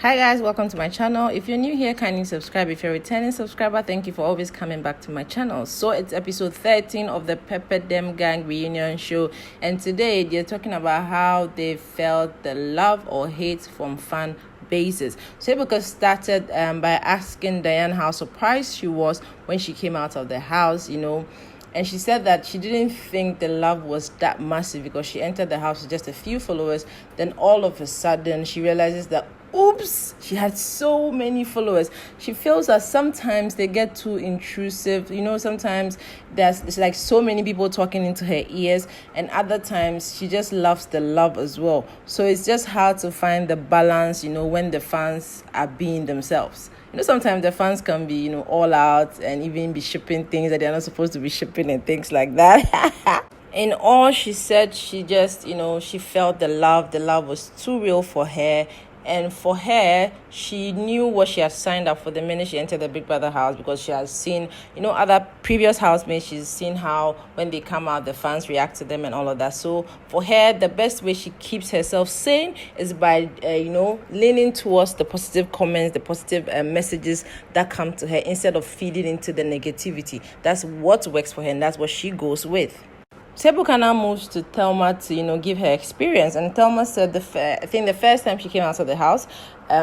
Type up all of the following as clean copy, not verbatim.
Hi guys, welcome to my channel. If you're new here, kindly subscribe. If you're a returning subscriber, thank you for always coming back to my channel. So it's episode 13 of the Pepper Dem Gang reunion show, and today they're talking about how they felt the love or hate from fan bases. So Ebuka started by asking Diane how surprised she was when she came out of the house, and she said that she didn't think the love was that massive because she entered the house with just a few followers. Then all of a sudden she realizes that oops, she had so many followers. She feels that sometimes they get too intrusive. Sometimes it's like so many people talking into her ears, and other times she just loves the love as well. So it's just hard to find the balance, when the fans are being themselves. Sometimes the fans can be, all out and even be shipping things that they're not supposed to be shipping and things like that. In all, she said she just, she felt the love. The love was too real for her. And for her, she knew what she had signed up for the minute she entered the Big Brother house, because she has seen, other previous housemates. She's seen how when they come out, the fans react to them and all of that. So for her, the best way she keeps herself sane is by, leaning towards the positive comments, the positive messages that come to her instead of feeding into the negativity. That's what works for her, and that's what she goes with. Ebuka now moves to Thelma to, give her experience. And Thelma said the first time she came out of the house,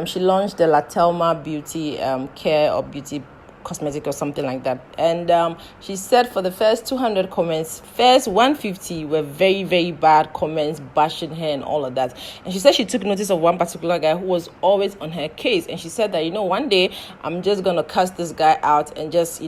she launched the La Thelma Beauty Care or Beauty Cosmetic or something like that. And she said for the first 200 comments, first 150 were very, very bad comments, bashing her and all of that. And she said she took notice of one particular guy who was always on her case. And she said that, one day I'm just going to cuss this guy out and just,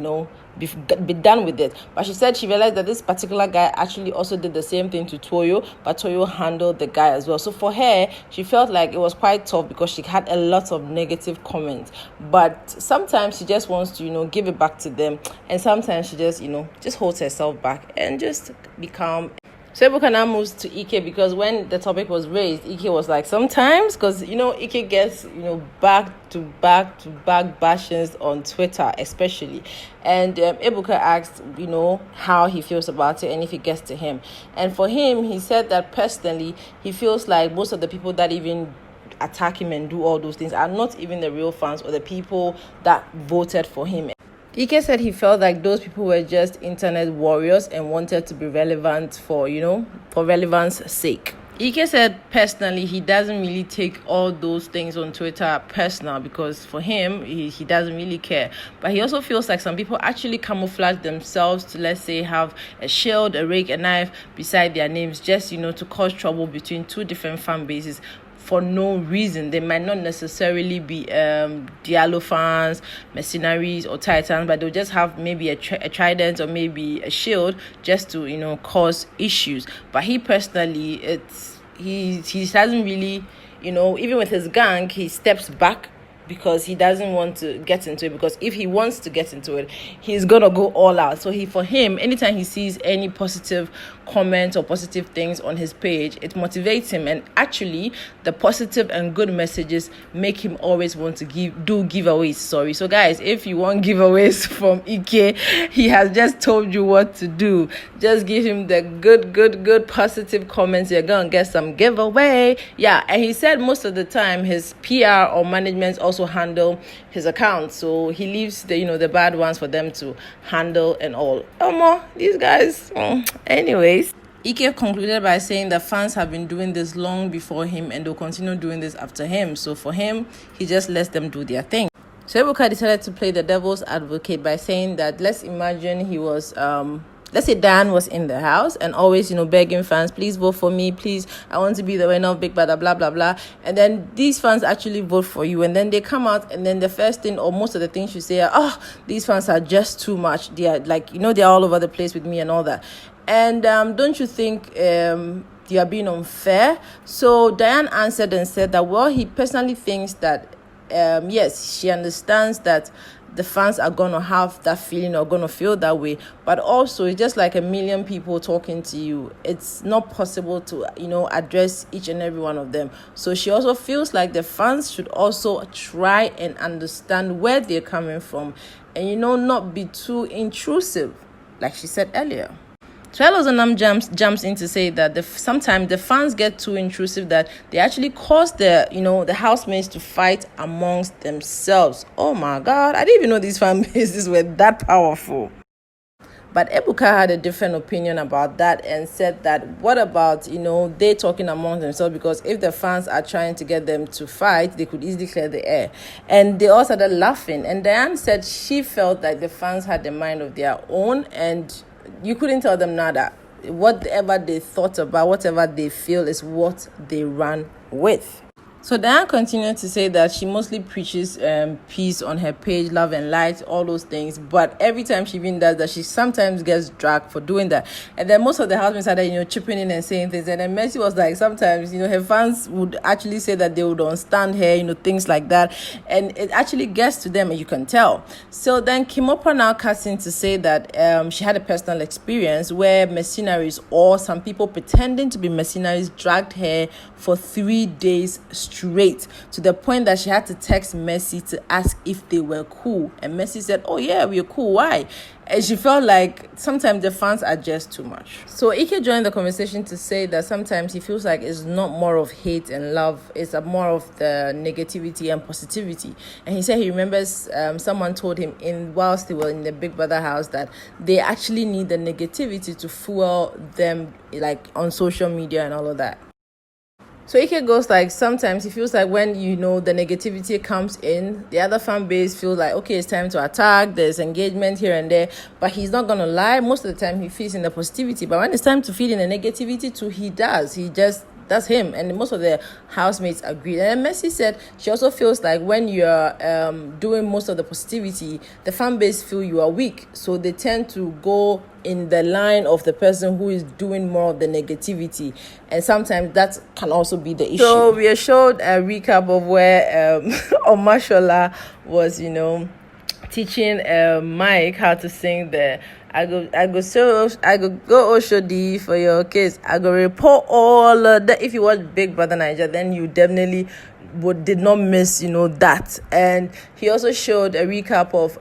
be done with it. But she said she realized that this particular guy actually also did the same thing to Toyo, but Toyo handled the guy as well. So for her, she felt like it was quite tough because she had a lot of negative comments. But sometimes she just wants to, give it back to them. And sometimes she just, just holds herself back and just be calm. So Ebuka now moves to Ike, because when the topic was raised, Ike was like, sometimes, because, Ike gets, back-to-back bashings on Twitter, especially. And Ebuka asked, how he feels about it and if it gets to him. And for him, he said that personally, he feels like most of the people that even attack him and do all those things are not even the real fans or the people that voted for him. Ike said he felt like those people were just internet warriors and wanted to be relevant for relevance sake. Ike said personally he doesn't really take all those things on Twitter personal, because for him, he doesn't really care. But he also feels like some people actually camouflage themselves to, let's say, have a shield, a rake, a knife beside their names just, to cause trouble between two different fan bases for no reason. They might not necessarily be Diallo fans, mercenaries or titans, but they'll just have maybe a trident or maybe a shield just to cause issues. But he personally, he doesn't really, even with his gang, he steps back because he doesn't want to get into it, because if he wants to get into it, he's gonna go all out. So for him, anytime he sees any positive comments or positive things on his page, it motivates him. And actually, the positive and good messages make him always want to do giveaways. So guys, if you want giveaways from Ike, he has just told you what to do. Just give him the good positive comments. You're gonna get some giveaway. Yeah, and he said most of the time his PR or management also handle his account, so he leaves the bad ones for them to handle and all. These guys. Anyways, Ike concluded by saying the fans have been doing this long before him and they'll continue doing this after him. So for him, he just lets them do their thing. So Ebuka decided to play the devil's advocate by saying that let's imagine he was let's say Dan was in the house and always, begging fans, please vote for me, please, I want to be the winner of Big Brother, blah, blah, blah. And then these fans actually vote for you. And then they come out and then the first thing or most of the things you say are, these fans are just too much. They are like, they're all over the place with me and all that. And don't you think you are being unfair? So Diane answered and said that, well, he personally thinks that, yes, she understands that the fans are going to have that feeling or going to feel that way. But also, it's just like a million people talking to you. It's not possible to, address each and every one of them. So she also feels like the fans should also try and understand where they're coming from and, not be too intrusive, like she said earlier. So Elozonam jumps in to say that sometimes the fans get too intrusive that they actually cause the housemates to fight amongst themselves. Oh my God, I didn't even know these fan bases were that powerful. But Ebuka had a different opinion about that and said that what about, they talking among themselves, because if the fans are trying to get them to fight, they could easily clear the air. And they all started laughing. And Diane said she felt like the fans had a mind of their own and you couldn't tell them nada. Whatever they thought about, whatever they feel is what they run with. So Diane continued to say that she mostly preaches peace on her page, love and light, all those things. But every time she even does that, she sometimes gets dragged for doing that. And then most of the housemates started, chipping in and saying things. And then Mercy was like, sometimes, her fans would actually say that they would understand her, things like that. And it actually gets to them, and you can tell. So then Kimopa now cuts in to say that she had a personal experience where mercenaries or some people pretending to be mercenaries dragged her for 3 days straight, to the point that she had to text Mercy to ask if they were cool. And Mercy said, oh yeah, we're cool. Why? And she felt like sometimes the fans are just too much. So Ike joined the conversation to say that sometimes he feels like it's not more of hate and love, it's more of the negativity and positivity. And he said he remembers someone told him whilst they were in the Big Brother house that they actually need the negativity to fuel them, like on social media and all of that. So Ike goes like, sometimes he feels like when, the negativity comes in, the other fan base feels like, okay, it's time to attack, there's engagement here and there. But he's not going to lie. Most of the time he feeds in the positivity. But when it's time to feed in the negativity too, he does. That's him. And most of the housemates agree. And Mercy said she also feels like when you're doing most of the positivity, the fan base feel you are weak. So they tend to go in the line of the person who is doing more of the negativity. And sometimes that can also be the issue. So we are showed a recap of where Omashola was, teaching Mike how to sing the I go go Oshodi for your case. I go report all that. If you watch Big Brother Naija, then you definitely did not miss that. And he also showed a recap of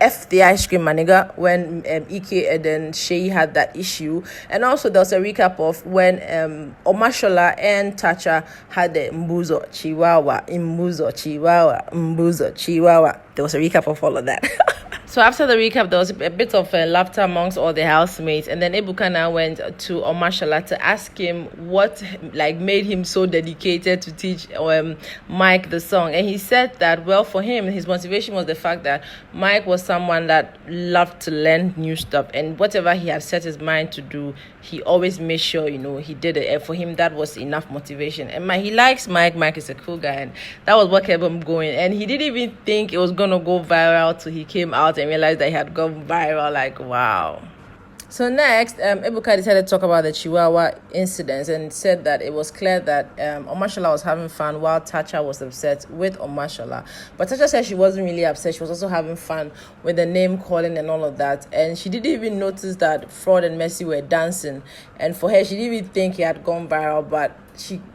F the ice cream maniga when Ike and then Shay had that issue. And also there was a recap of when Omashola and Tacha had the Mbuzo Chihuahua. There was a recap of all of that. So after the recap, there was a bit of laughter amongst all the housemates, and then Ebuka now went to Omashola to ask him what made him so dedicated to teach Mike the song. And he said that, well, for him, his motivation was the fact that Mike was someone that loved to learn new stuff, and whatever he had set his mind to do, he always made sure he did it. And for him, that was enough motivation. And he likes Mike. Mike is a cool guy, and that was what kept him going. And he didn't even think it was gonna go viral till he came out and realized that he had gone viral. Like, wow. So next, Ebuka decided to talk about the Chihuahua incidents and said that it was clear that Omashola was having fun while Tacha was upset with Omashola. But Tacha said she wasn't really upset. She was also having fun with the name calling and all of that. And she didn't even notice that Fraud and Mercy were dancing. And for her, she didn't even think he had gone viral. But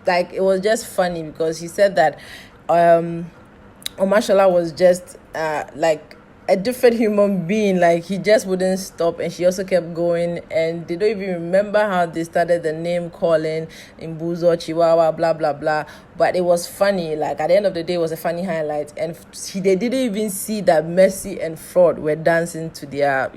it was just funny because he said that Omashola was just a different human being. Like, he just wouldn't stop, and she also kept going, and they don't even remember how they started the name calling in Buzo, Chihuahua, blah blah blah. But it was funny. Like, at the end of the day, it was a funny highlight, and they didn't even see that Mercy and Fraud were dancing to their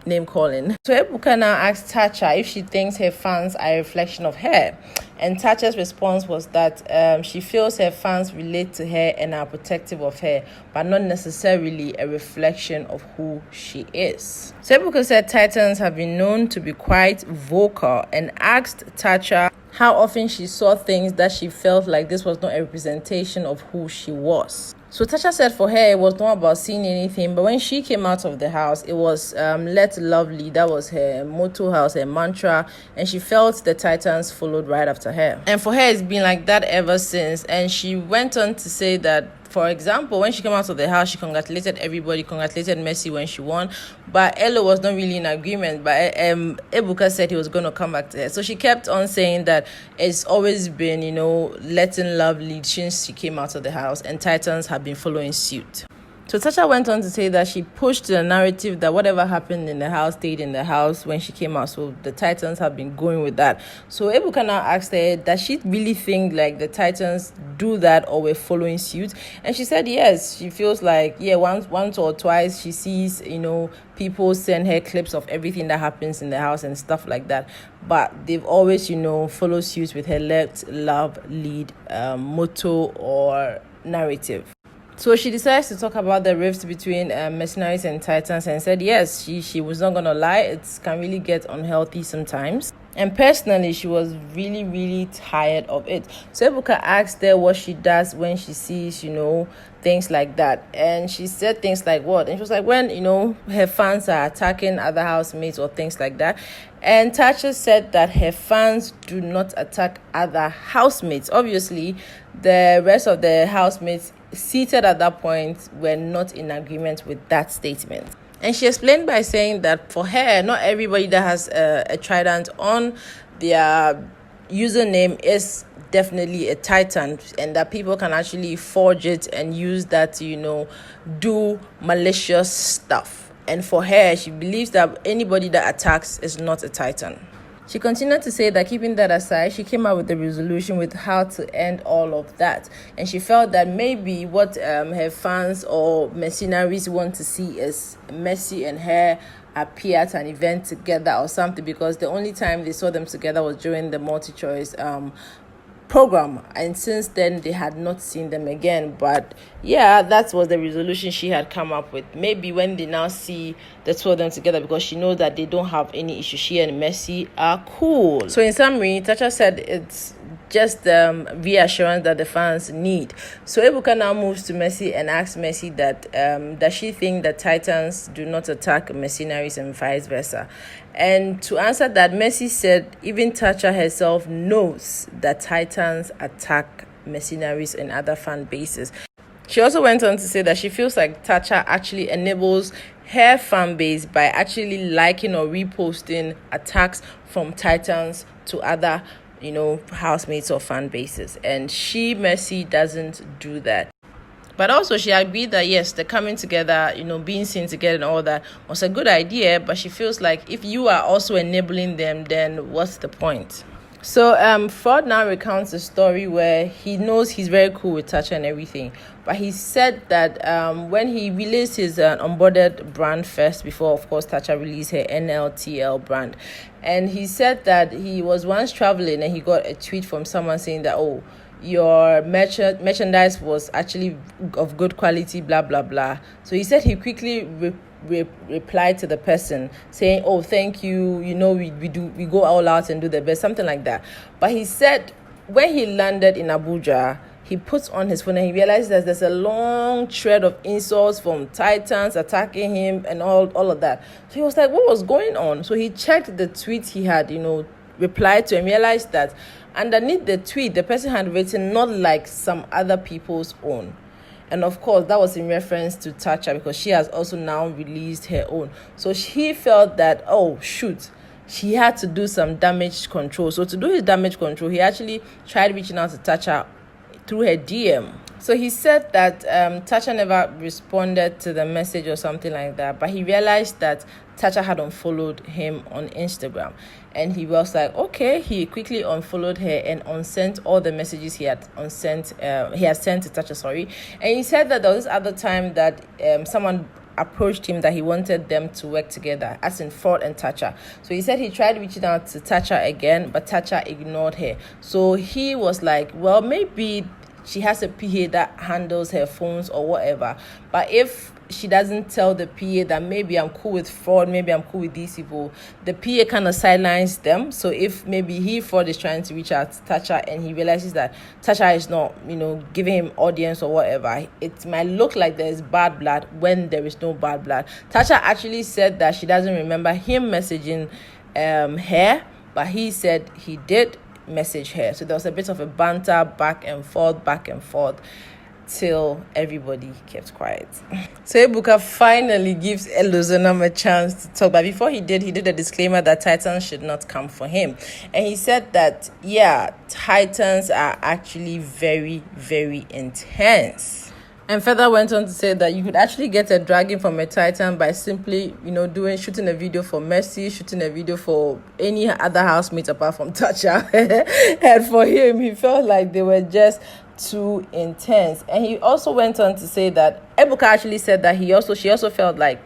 name calling. So Ebuka now asked Tacha if she thinks her fans are a reflection of her, and Tacha's response was that she feels her fans relate to her and are protective of her, but not necessarily a reflection of who she is. So Ebuka said Titans have been known to be quite vocal, and asked Tacha how often she saw things that she felt like this was not a representation of who she was. So Tasha said for her, it was not about seeing anything, but when she came out of the house, it was let lovely. That was her motto, house, her mantra, and she felt the Titans followed right after her. And for her, it's been like that ever since. And she went on to say that, for example, when she came out of the house, she congratulated everybody, congratulated Mercy when she won, but Elo was not really in agreement. But Ebuka said he was going to come back to her. So she kept on saying that it's always been, letting love lead since she came out of the house, and Titans have been following suit. So Tasha went on to say that she pushed the narrative that whatever happened in the house stayed in the house when she came out. So the Titans have been going with that. So Ebuka now asked her, does she really think like the Titans do that or were following suit? And she said yes. She feels like, once or twice she sees, people send her clips of everything that happens in the house and stuff like that. But they've always, followed suit with her let love lead motto or narrative. So she decides to talk about the rift between mercenaries and Titans and said, yes, she was not going to lie. It can really get unhealthy sometimes. And personally, she was really, really tired of it. So Ebuka asked her what she does when she sees, things like that. And she said things like what? And she was like, when, her fans are attacking other housemates or things like that. And Tasha said that her fans do not attack other housemates. Obviously, the rest of the housemates seated at that point were not in agreement with that statement. And she explained by saying that for her, not everybody that has a trident on their username is definitely a Titan, and that people can actually forge it and use that to, do malicious stuff. And for her, she believes that anybody that attacks is not a Titan. She continued to say that keeping that aside, she came up with a resolution with how to end all of that. And she felt that maybe what her fans or mercenaries want to see is Mercy and her appear at an event together or something, because the only time they saw them together was during the multi-choice program, and since then they had not seen them again. But that was the resolution she had come up with. Maybe when they now see the two of them together, because she knows that they don't have any issue, she and Mercy are cool. So in summary, Tasha said it's just reassurance that the fans need. So Ebuka now moves to Mercy and asks Mercy that does she think that Titans do not attack mercenaries and vice versa? And to answer that, Mercy said even Tasha herself knows that Titans attack mercenaries and other fan bases. She also went on to say that she feels like Tasha actually enables her fan base by actually liking or reposting attacks from Titans to other housemates or fan bases, and Mercy doesn't do that. But also she agreed that yes, the coming together, being seen together and all that was a good idea, but she feels like if you are also enabling them, then what's the point? So Ford now recounts a story where he knows he's very cool with Tasha and everything, but he said that when he released his onboarded brand first, before of course Tasha released her NLTL brand, and he said that he was once traveling and he got a tweet from someone saying that, oh, your merchandise was actually of good quality, blah blah blah. So he said he quickly replied to the person saying, oh, thank you, we go all out and do the best, something like that. But he said when he landed in Abuja, he puts on his phone and he realized that there's a long thread of insults from Titans attacking him and all of that. So he was like, what was going on? So he checked the tweet he had replied to and realized that underneath the tweet the person had written not like some other people's own. And of course, that was in reference to Tasha, because she has also now released her own. So he felt that, oh, shoot, she had to do some damage control. So to do his damage control, he actually tried reaching out to Tasha through her DM. So he said that Tasha never responded to the message or something like that, but he realized that Tasha had unfollowed him on Instagram. And he was like, okay, he quickly unfollowed her and unsent all the messages he had sent to Tasha, And he said that there was this other time that someone approached him that he wanted them to work together, as in Ford and Tasha. So he said he tried reaching out to Tasha again, but Tasha ignored her. So he was like, well, maybe she has a PA that handles her phones or whatever. But if she doesn't tell the PA that maybe I'm cool with Ford, maybe I'm cool with these people, the PA kind of sidelines them. So if maybe Ford is trying to reach out to Tasha and he realizes that Tasha is not, giving him audience or whatever, it might look like there's bad blood when there is no bad blood. Tasha actually said that she doesn't remember him messaging her, but he said he did message her. So there was a bit of a banter back and forth till everybody kept quiet. So Ebuka finally gives Elozonam a chance to talk, but before he did a disclaimer that Titans should not come for him. And he said that Titans are actually very, very intense. And further went on to say that you could actually get a dragging from a Titan by simply, shooting a video for Mercy, shooting a video for any other housemate apart from Tasha. And for him, he felt like they were just too intense. And he also went on to say that Ebuka actually said that she also felt like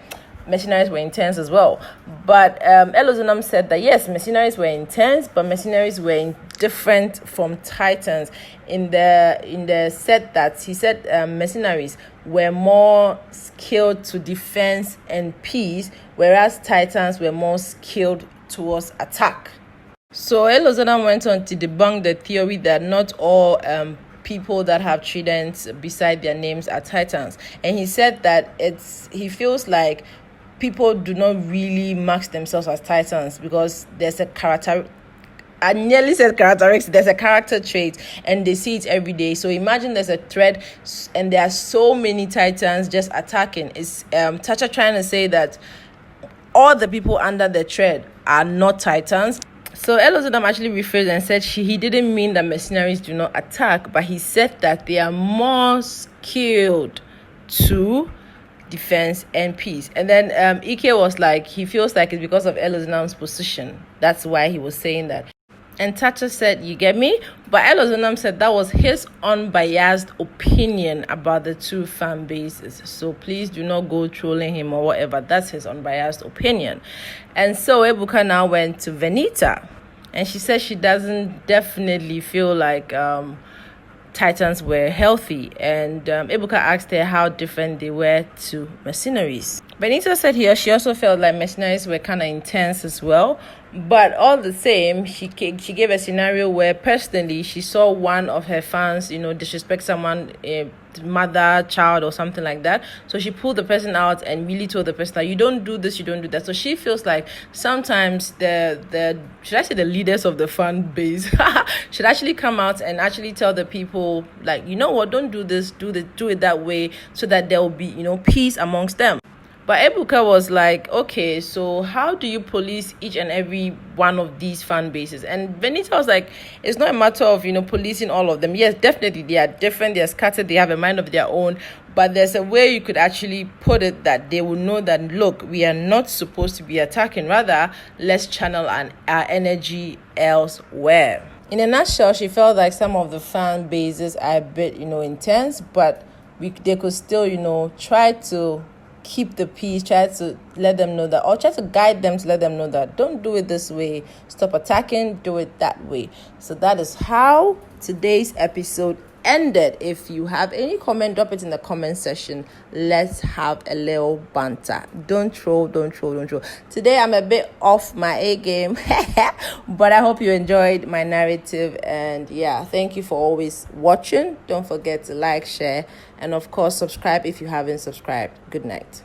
mercenaries were intense as well. But Elozonam said that yes, mercenaries were intense, but mercenaries were different from Titans in the set that he said mercenaries were more skilled to defense and peace, whereas Titans were more skilled towards attack. So Elozonam went on to debunk the theory that not all people that have tridents beside their names are Titans. And he said that he feels like people do not really mark themselves as Titans because there's a character. I nearly said characteristics. There's a character trait, and they see it every day. So imagine there's a thread, and there are so many Titans just attacking. Is Tasha trying to say that all the people under the thread are not Titans? So Elozonam actually rephrased and said he didn't mean that mercenaries do not attack, but he said that they are more skilled to defense and peace. And then Ike was like, he feels like it's because of Elozonam's position. That's why he was saying that. And Tasha said, you get me? But Elozonam said that was his unbiased opinion about the two fan bases. So please do not go trolling him or whatever. That's his unbiased opinion. And so Ebuka now went to Venita. And she said she doesn't definitely feel like Titans were healthy. And Ebuka asked her how different they were to mercenaries. Venita said here she also felt like mercenaries were kind of intense as well. But all the same, she gave a scenario where personally she saw one of her fans, disrespect someone, mother, child, or something like that. So she pulled the person out and really told the person that you don't do this, you don't do that. So she feels like sometimes the should I say the leaders of the fan base should actually come out and actually tell the people like, you know what, don't do this, do it that way, so that there will be peace amongst them. But Ebuka was like, okay, so how do you police each and every one of these fan bases? And Venita was like, it's not a matter of, policing all of them. Yes, definitely, they are different, they are scattered, they have a mind of their own. But there's a way you could actually put it that they will know that, look, we are not supposed to be attacking. Rather, let's channel our energy elsewhere. In a nutshell, she felt like some of the fan bases are a bit, intense, but they could still, try to keep the peace, try to let them know that, or try to guide them to let them know that don't do it this way, stop attacking, do it that way. So that is how today's episode ended. If you have any comment, drop it in the comment section. Let's have a little banter. Don't troll. Today I'm a bit off my A game but I hope you enjoyed my narrative. And yeah, thank you for always watching. Don't forget to like, share, and of course subscribe if you haven't subscribed. Good night.